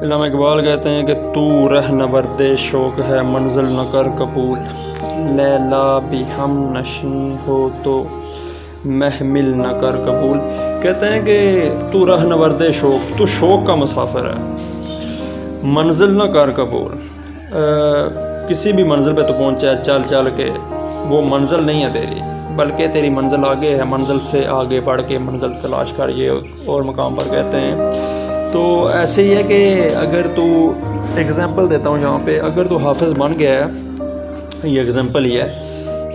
علامہ اقبال کہتے ہیں کہ تو رہ نورد شوق ہے منزل نہ کر قبول، لیلا بھی ہم نشیں ہو تو محمل نہ کر قبول۔ کہتے ہیں کہ تو رہ نورد شوق، تو شوق کا مسافر ہے، منزل نہ کر قبول۔ کسی بھی منزل پہ تو پہنچا ہے چل چل کے، وہ منزل نہیں ہے تیری، بلکہ تیری منزل آگے ہے، منزل سے آگے بڑھ کے منزل تلاش کر، یہ اور مقام پر کہتے ہیں۔ تو ایسے ہی ہے کہ اگر تو ایگزامپل دیتا ہوں یہاں پہ، اگر تو حافظ بن گیا ہے، یہ ایگزامپل ہی ہے،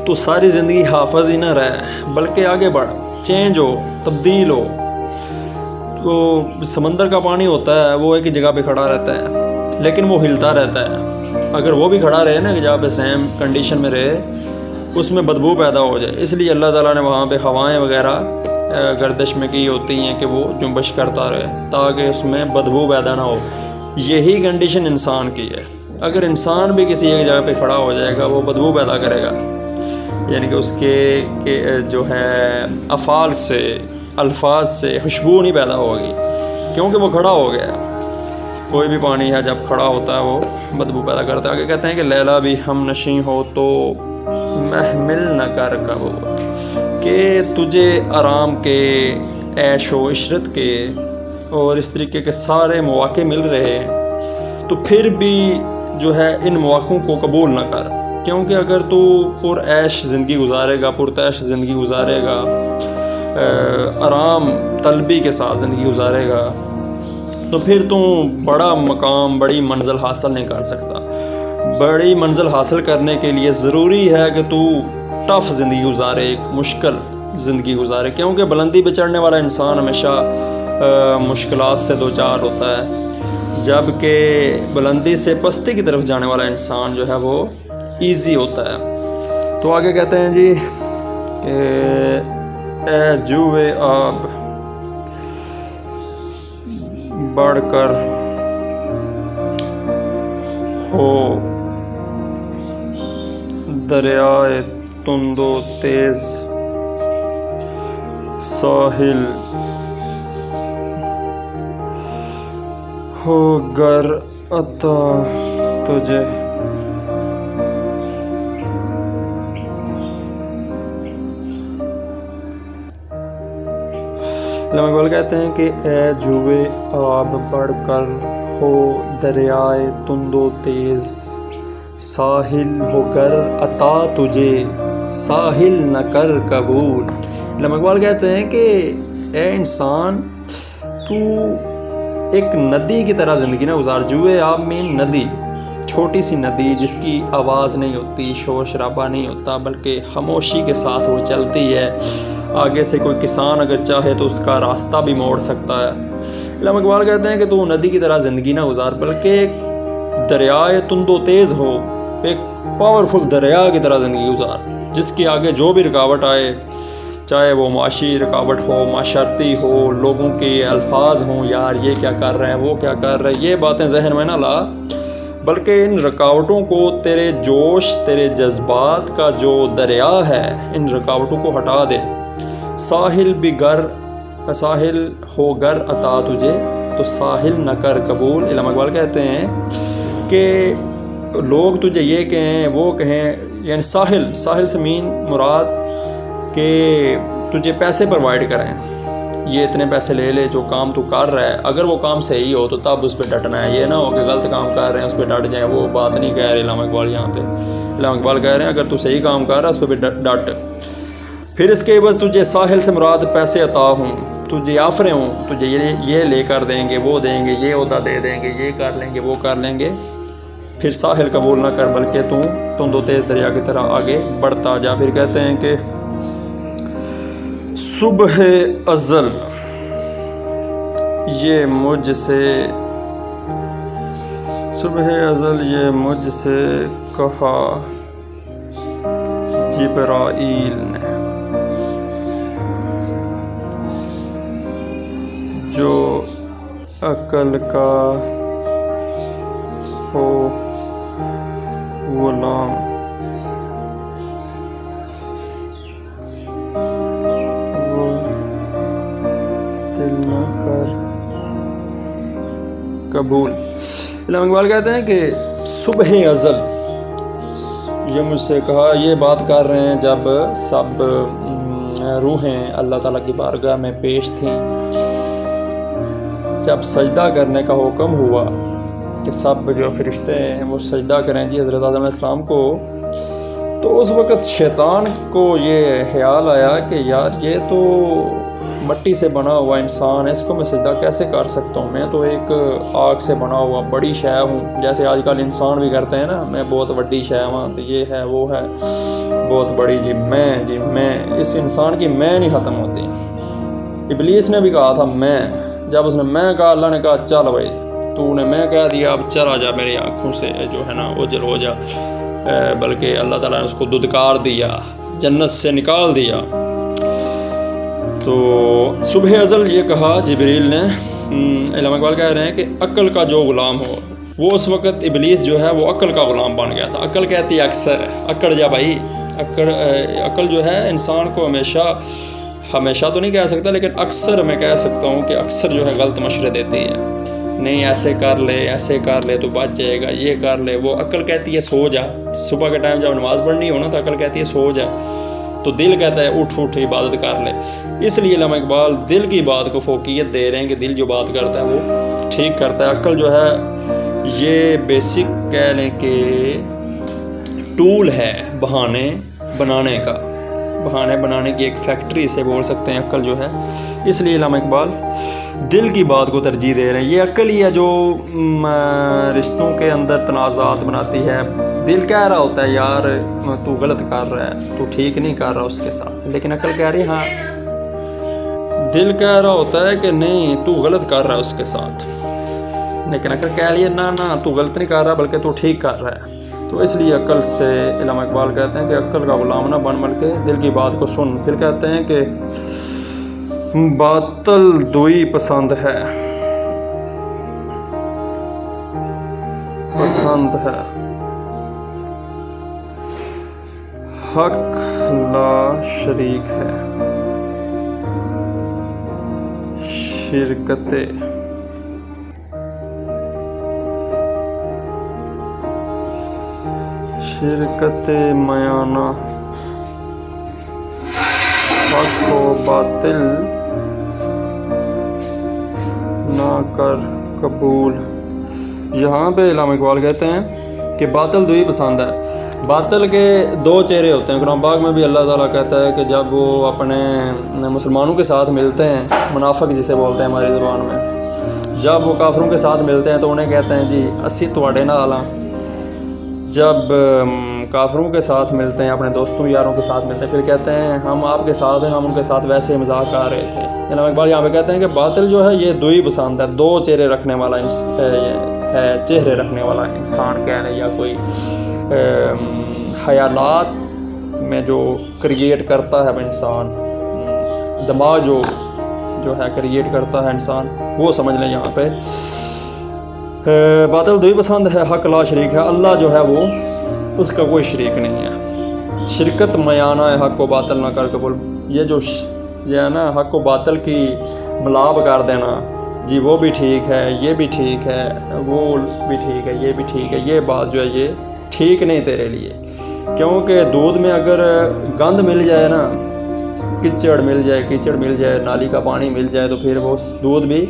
تو ساری زندگی حافظ ہی نہ رہے بلکہ آگے بڑھ، چینج ہو، تبدیل ہو۔ تو سمندر کا پانی ہوتا ہے وہ ایک جگہ پہ کھڑا رہتا ہے لیکن وہ ہلتا رہتا ہے، اگر وہ بھی کھڑا رہے نا ایک جگہ پہ سیم کنڈیشن میں رہے، اس میں بدبو پیدا ہو جائے، اس لیے اللہ تعالیٰ نے وہاں پہ ہوائیں وغیرہ گردش میں کی ہوتی ہیں کہ وہ جنبش کرتا رہے تاکہ اس میں بدبو پیدا نہ ہو۔ یہی کنڈیشن انسان کی ہے، اگر انسان بھی کسی ایک جگہ پہ کھڑا ہو جائے گا وہ بدبو پیدا کرے گا، یعنی کہ اس کے جو ہے افعال سے، الفاظ سے خوشبو نہیں پیدا ہوگی، کیونکہ وہ کھڑا ہو گیا۔ کوئی بھی پانی ہے جب کھڑا ہوتا ہے وہ بدبو پیدا کرتا ہے۔ آگے کہتے ہیں کہ لیلا بھی ہم نشیں ہو تو محمل نہ کر قبول، کہ تجھے آرام کے، عیش و عشرت کے اور اس طریقے کے سارے مواقع مل رہے ہیں تو پھر بھی جو ہے ان مواقعوں کو قبول نہ کر، کیونکہ اگر تو پر عیش زندگی گزارے گا، پرتعیش زندگی گزارے گا، آرام طلبی کے ساتھ زندگی گزارے گا، تو پھر تو بڑا مقام، بڑی منزل حاصل نہیں کر سکتا۔ بڑی منزل حاصل کرنے کے لیے ضروری ہے کہ تو ٹف زندگی گزارے، ایک مشکل زندگی گزارے، کیونکہ بلندی پہ چڑھنے والا انسان ہمیشہ مشکلات سے دوچار ہوتا ہے، جبکہ بلندی سے پستی کی طرف جانے والا انسان جو ہے وہ ایزی ہوتا ہے۔ تو آگے کہتے ہیں جی کہ اے جوئے آب بڑھ کر ہو دریائے تند و تیز، ساحل ہو گر عطا تجھے۔ علامہ اقبال کہتے ہیں کہ اے جوئے آب بڑھ کر ہو دریائے تند و تیز، ساحل ہو گر عطا تجھے، ساحل نہ کر قبول۔ علامہ اقبال کہتے ہیں کہ اے انسان، تو ایک ندی کی طرح زندگی نہ گزار۔ جوئے آب مین ندی، چھوٹی سی ندی جس کی آواز نہیں ہوتی، شور شرابہ نہیں ہوتا، بلکہ خاموشی کے ساتھ وہ چلتی ہے۔ آگے سے کوئی کسان اگر چاہے تو اس کا راستہ بھی موڑ سکتا ہے۔ علامہ اقبال کہتے ہیں کہ تو ندی کی طرح زندگی نہ گزار بلکہ ایک دریائے تند و تیز ہو، ایک پاورفل دریا کی طرح زندگی گزار، جس کے آگے جو بھی رکاوٹ آئے، چاہے وہ معاشی رکاوٹ ہو، معاشرتی ہو، لوگوں کے الفاظ ہوں، یار یہ کیا کر رہے ہیں، وہ کیا کر رہے ہیں، یہ باتیں ذہن میں نہ لا، بلکہ ان رکاوٹوں کو، تیرے جوش، تیرے جذبات کا جو دریا ہے، ان رکاوٹوں کو ہٹا دے۔ ساحل ہو گر عطا تجھے، تو ساحل نہ کر قبول۔ علامہ اقبال کہتے ہیں کہ لوگ تجھے یہ کہیں، وہ کہیں، یعنی ساحل سے مین مراد کہ تجھے پیسے پرووائڈ کریں، یہ اتنے پیسے لے لے، جو کام تو کر رہا ہے اگر وہ کام صحیح ہو تو تب اس پہ ڈٹنا ہے، یہ نہ ہو کہ غلط کام کر رہے ہیں اس پہ ڈٹ جائیں۔ وہ بات نہیں کہہ رہے علامہ اقبال یہاں پہ۔ علامہ اقبال کہہ رہے ہیں اگر تو صحیح کام کر رہا ہے اس پہ ڈٹ۔ پھر اس کے بس تجھے ساحل سے مراد پیسے عطا ہوں، تجھے آفریں ہوں، تجھے یہ لے کر دیں گے، وہ دیں گے، یہ عہدہ دے دیں گے، یہ کر لیں گے، وہ کر لیں گے، پھر ساحل قبول نہ کر بلکہ تو تند و تیز دریا کی طرح آگے بڑھتا جا۔ پھر کہتے ہیں کہ صبح ازل یہ مجھ سے کہا جبرائیل نے، جو عقل کا ہو غلام، وہ دل نہ کر قبول۔ علامہ اقبال کہتے ہیں کہ صبح ازل، یہ مجھ سے کہا، یہ بات کر رہے ہیں جب سب روحیں اللہ تعالیٰ کی بارگاہ میں پیش تھیں، جب سجدہ کرنے کا حکم ہوا کہ سب جو فرشتے ہیں وہ سجدہ کریں جی حضرت آدم علیہ السلام کو، تو اس وقت شیطان کو یہ خیال آیا کہ یار یہ تو مٹی سے بنا ہوا انسان ہے، اس کو میں سجدہ کیسے کر سکتا ہوں، میں تو ایک آگ سے بنا ہوا بڑی شے ہوں، جیسے آج کل انسان بھی کرتے ہیں نا، میں بہت بڑی شے ہوں، تو یہ ہے وہ ہے بہت بڑی، جی میں اس انسان کی میں نہیں ختم ہوتی۔ ابلیس نے بھی کہا تھا میں، جب اس نے میں کہا، اللہ نے کہا چل بھائی تو نے میں کہہ دیا، اب چلا جا میری آنکھوں سے جو ہے نا اوجھل ہو جا، بلکہ اللہ تعالیٰ نے اس کو دھتکار دیا، جنت سے نکال دیا۔ تو صبح ازل یہ کہا جبریل نے، علامہ اقبال کہہ رہے ہیں کہ عقل کا جو غلام ہو، وہ اس وقت ابلیس جو ہے وہ عقل کا غلام بن گیا تھا۔ عقل کہتی ہے اکثر، اکڑ جا بھائی، عقل جو ہے انسان کو ہمیشہ تو نہیں کہہ سکتا، لیکن اکثر میں کہہ سکتا ہوں کہ اکثر جو ہے غلط مشورے دیتی ہے، نہیں ایسے کر لے تو بچ جائے گا، یہ کر لے وہ۔ عقل کہتی ہے سو جا، صبح کے ٹائم جب نماز پڑھنی ہو نا تو عقل کہتی ہے سو جا، تو دل کہتا ہے اٹھ عبادت کر لے۔ اس لیے علامہ اقبال دل کی بات کو فوقیت دے رہے ہیں کہ دل جو بات کرتا ہے وہ ٹھیک کرتا ہے۔ عقل جو ہے یہ بیسک کہہ لیں کہ ٹول ہے بہانے بنانے کی ایک فیکٹری سے بول سکتے ہیں عقل جو ہے۔ اس لیے علامہ اقبال دل کی بات کو ترجیح دے رہے ہیں۔ یہ عقل ہی ہے جو رشتوں کے اندر تنازعات بناتی ہے۔ دل کہہ رہا ہوتا ہے یار تو غلط کر رہا ہے، تو ٹھیک نہیں کر رہا اس کے ساتھ، لیکن عقل کہہ رہی ہاں، دل کہہ رہا ہوتا ہے کہ نہیں تو غلط کر رہا ہے اس کے ساتھ، لیکن عقل کہہ رہی ہے نہ تو غلط نہیں کر رہا بلکہ تو ٹھیک کر رہا ہے۔ تو اس لیے عقل سے علامہ اقبال کہتے ہیں کہ عقل کا غلام نہ بن بلکہ دل کی بات کو سن۔ پھر کہتے ہیں کہ باطل دوئی پسند ہے حق لا شریک ہے، شرکت میانہ حق و باطل نہ کر قبول۔ یہاں پہ علامہ اقبال کہتے ہیں کہ باطل دوئی پسند ہے۔ باطل کے دو چہرے ہوتے ہیں۔ قرآن پاک میں بھی اللہ تعالیٰ کہتا ہے کہ جب وہ اپنے مسلمانوں کے ساتھ ملتے ہیں، منافق جسے بولتے ہیں ہماری زبان میں، جب وہ کافروں کے ساتھ ملتے ہیں تو انہیں کہتے ہیں جی اسی تواڈے نال ہاں۔ جب کافروں کے ساتھ ملتے ہیں، اپنے دوستوں یاروں کے ساتھ ملتے ہیں، پھر کہتے ہیں ہم آپ کے ساتھ ہیں، ہم ان کے ساتھ ویسے مذاق کر رہے تھے۔ علامہ اقبال یہاں پہ کہتے ہیں کہ باطل جو ہے یہ دوئی پسند ہے، دو چہرے رکھنے والا چہرے رکھنے والا انسان کہہ رہے، یا کوئی خیالات میں جو کریٹ کرتا ہے انسان، دماغ جو ہے کریٹ کرتا ہے انسان، وہ سمجھ لیں یہاں پہ۔ باطل دوئی پسند ہے حق لا شریک ہے، اللہ جو ہے وہ اس کا کوئی شریک نہیں ہے۔ شرکت میانہ ہے حق و باطل نہ کر قبول، یہ ہے نا حق و باطل کی ملاب کر دینا، جی وہ بھی ٹھیک ہے، یہ بھی ٹھیک ہے، وہ بھی ٹھیک ہے، یہ بھی ٹھیک ہے، یہ بات جو ہے یہ ٹھیک نہیں تیرے لیے، کیونکہ دودھ میں اگر گند مل جائے نا، کیچڑ مل جائے، نالی کا پانی مل جائے تو پھر وہ دودھ بھی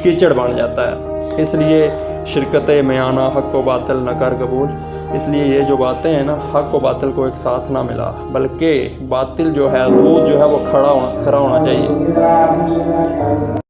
کیچڑ بن جاتا ہے۔ اس لیے شرکت میانہ حق و باطل نہ کر قبول، اس لیے یہ جو باتیں ہیں نا، حق و باطل کو ایک ساتھ نہ ملا، بلکہ باطل جو ہے دودھ جو ہے وہ کھڑا ہونا چاہیے۔